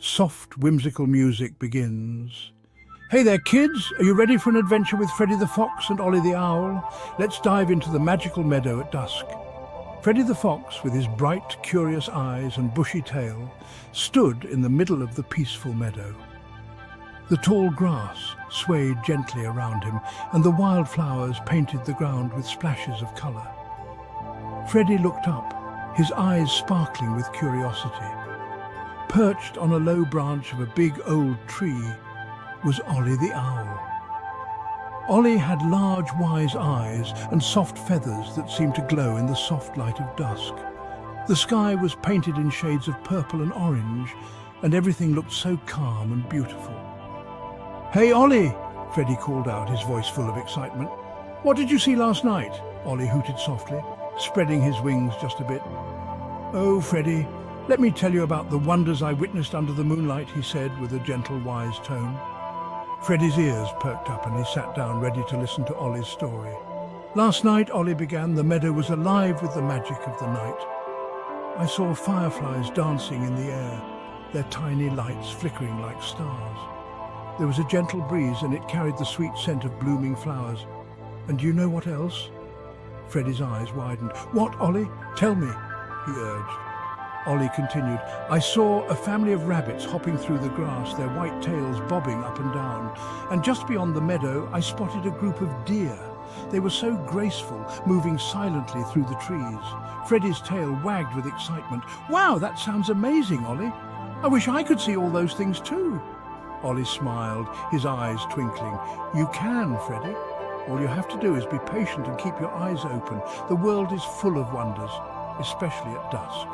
Soft, whimsical music begins. Hey there, kids! Are you ready for an adventure with Freddy the Fox and Ollie the Owl? Let's dive into the magical meadow at dusk. Freddy the Fox, with his bright, curious eyes and bushy tail, stood in the middle of the peaceful meadow. The tall grass swayed gently around him, and the wildflowers painted the ground with splashes of colour. Freddy looked up, his eyes sparkling with curiosity. Perched on a low branch of a big old tree was Ollie the Owl. Ollie had large, wise eyes and soft feathers that seemed to glow in the soft light of dusk. The sky was painted in shades of purple and orange, and everything looked so calm and beautiful. "Hey, Ollie!" Freddy called out, his voice full of excitement. "What did you see last night?" Ollie hooted softly, spreading his wings just a bit. "Oh, Freddy, let me tell you about the wonders I witnessed under the moonlight," he said with a gentle, wise tone. Freddy's ears perked up and he sat down ready to listen to Ollie's story. "Last night," Ollie began, "the meadow was alive with the magic of the night. I saw fireflies dancing in the air, their tiny lights flickering like stars. There was a gentle breeze and it carried the sweet scent of blooming flowers. And do you know what else?" Freddy's eyes widened. "What, Ollie? Tell me," he urged. Ollie continued, "I saw a family of rabbits hopping through the grass, their white tails bobbing up and down. And just beyond the meadow, I spotted a group of deer. They were so graceful, moving silently through the trees." Freddy's tail wagged with excitement. "Wow, that sounds amazing, Ollie. I wish I could see all those things too." Ollie smiled, his eyes twinkling. "You can, Freddy. All you have to do is be patient and keep your eyes open. The world is full of wonders, especially at dusk."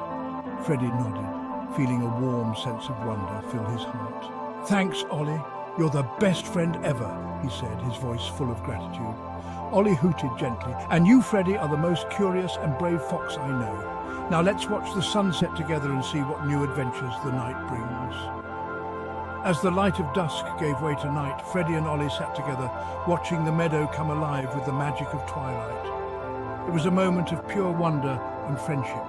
Freddy nodded, feeling a warm sense of wonder fill his heart. "Thanks, Ollie. You're the best friend ever," he said, his voice full of gratitude. Ollie hooted gently. "And you, Freddy, are the most curious and brave fox I know. Now let's watch the sunset together and see what new adventures the night brings." As the light of dusk gave way to night, Freddy and Ollie sat together, watching the meadow come alive with the magic of twilight. It was a moment of pure wonder and friendship.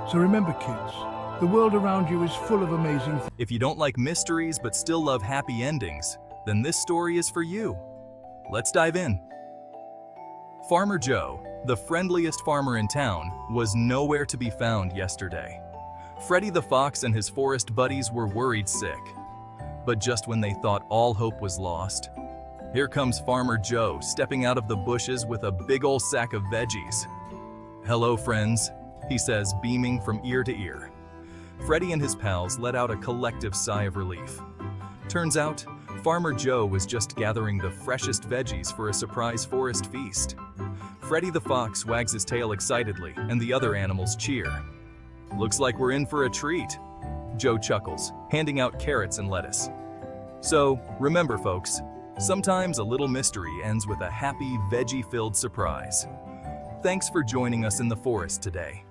So remember, kids, the world around you is full of amazing things. If you don't like mysteries but still love happy endings, then this story is for you. Let's dive in. Farmer Joe, the friendliest farmer in town, was nowhere to be found yesterday. Freddy the Fox and his forest buddies were worried sick. But just when they thought all hope was lost, here comes Farmer Joe stepping out of the bushes with a big ol' sack of veggies. "Hello, friends," he says, beaming from ear to ear. Freddy and his pals let out a collective sigh of relief. Turns out, Farmer Joe was just gathering the freshest veggies for a surprise forest feast. Freddy the Fox wags his tail excitedly, and the other animals cheer. "Looks like we're in for a treat," Joe chuckles, handing out carrots and lettuce. So, remember folks, sometimes a little mystery ends with a happy, veggie-filled surprise. Thanks for joining us in the forest today.